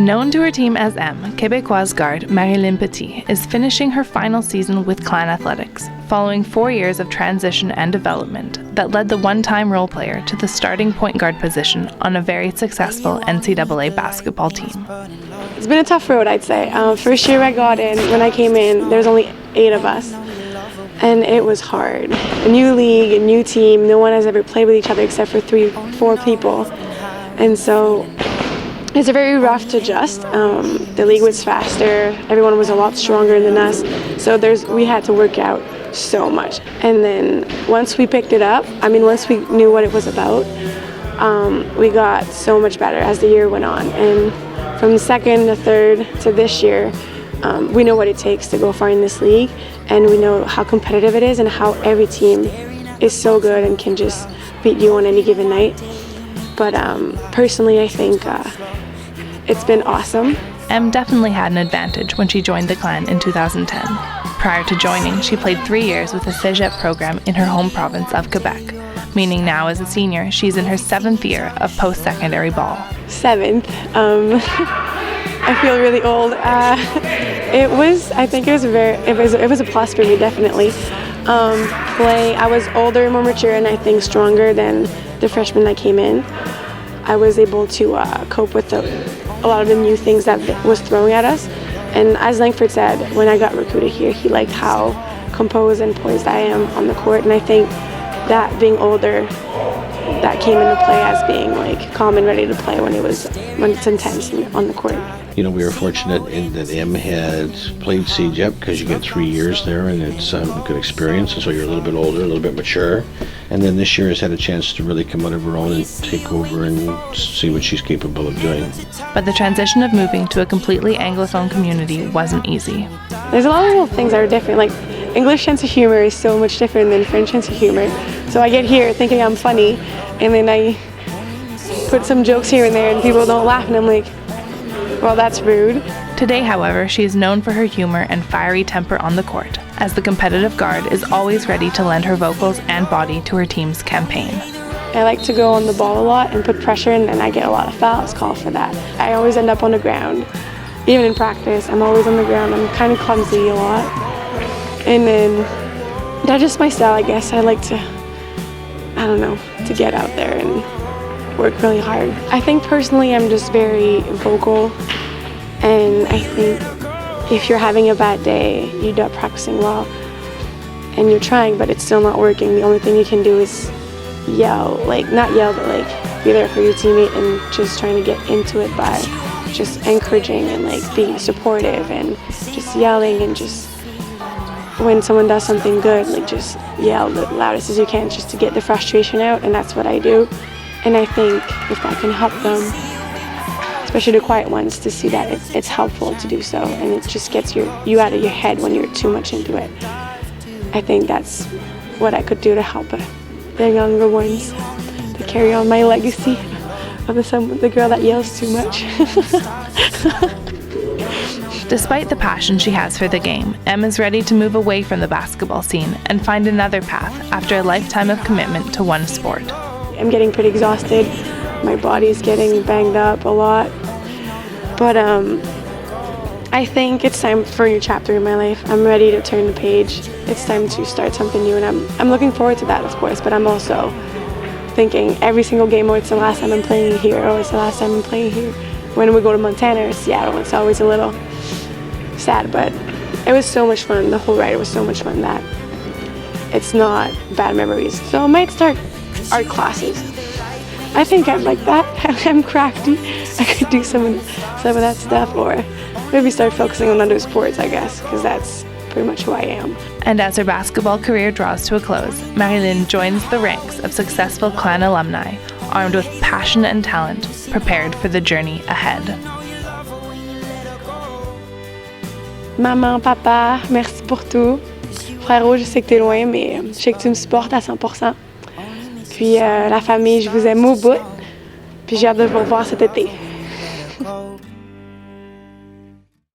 Known to her team as M, Québécoise guard Marie-Line Petit is finishing her final season with Clan Athletics, following 4 years of transition and development that led the one-time role player to the starting point guard position on a very successful NCAA basketball team. It's been a tough road, I'd say. First year when I came in, there was only 8 of us, and it was hard. A new league, a new team, no one has ever played with each other except for 3-4 people, and so it's very rough to adjust. The league was faster, everyone was a lot stronger than us, so we had to work out so much. And then once we picked it up, once we knew what it was about, we got so much better as the year went on. And from the second to third to this year, we know what it takes to go far in this league, and we know how competitive it is and how every team is so good and can just beat you on any given night. But personally, I think it's been awesome. M definitely had an advantage when she joined the clan in 2010. Prior to joining, she played 3 years with a cégep program in her home province of Quebec, meaning now as a senior, she's in her 7th year of post-secondary ball. 7th. I feel really old. It was a plus for me, definitely. I was older, more mature, and I think stronger than the freshman that came in. I was able to cope with a lot of the new things that was throwing at us. And as Langford said, when I got recruited here, he liked how composed and poised I am on the court. And I think that being older, that came into play as being like calm and ready to play when it's intense on the court. You know, we were fortunate in that M had played CEGEP because you get 3 years there, and it's a good experience, and so you're a little bit older, a little bit mature. And then this year has had a chance to really come out of her own and take over and see what she's capable of doing. But the transition of moving to a completely Anglophone community wasn't easy. There's a lot of little things that are different, like English sense of humor is so much different than French sense of humor. So I get here thinking I'm funny, and then I put some jokes here and there and people don't laugh, and I'm like, well, that's rude. Today, however, she is known for her humor and fiery temper on the court, as the competitive guard is always ready to lend her vocals and body to her team's campaign. I like to go on the ball a lot and put pressure in, and I get a lot of fouls called for that. I always end up on the ground. Even in practice, I'm always on the ground. I'm kind of clumsy a lot. And then that's just my style, I guess. I like to, to get out there and work really hard. I think personally I'm just very vocal, and I think if you're having a bad day, you're not practicing well, and you're trying but it's still not working, the only thing you can do is yell, not yell, but be there for your teammate and just trying to get into it by just encouraging and being supportive and just yelling, and just when someone does something good, just yell the loudest as you can just to get the frustration out, and that's what I do. And I think if that can help them, especially the quiet ones, to see that it's helpful to do so, and it just gets you out of your head when you're too much into it. I think that's what I could do to help the younger ones, to carry on my legacy of the girl that yells too much. Despite the passion she has for the game, Em is ready to move away from the basketball scene and find another path after a lifetime of commitment to one sport. I'm getting pretty exhausted. My body's getting banged up a lot. But I think it's time for a new chapter in my life. I'm ready to turn the page. It's time to start something new, and I'm looking forward to that, of course, but I'm also thinking every single game, it's the last time I'm playing here, or it's the last time I'm playing here. When we go to Montana or Seattle, it's always a little sad, but it was so much fun. The whole ride was so much fun that it's not bad memories. So I might start art classes. I think I'd like that. I'm crafty. I could do some of that stuff, or maybe start focusing on other sports, I guess, because that's pretty much who I am. And as her basketball career draws to a close, Marie-Line joins the ranks of successful clan alumni, armed with passion and talent, prepared for the journey ahead. Maman, papa, merci pour tout. Frérot, je sais que t'es loin, mais je sais que tu me supportes à 100%. Puis la famille, je vous aime au bout. Puis j'ai hâte de vous revoir cet été.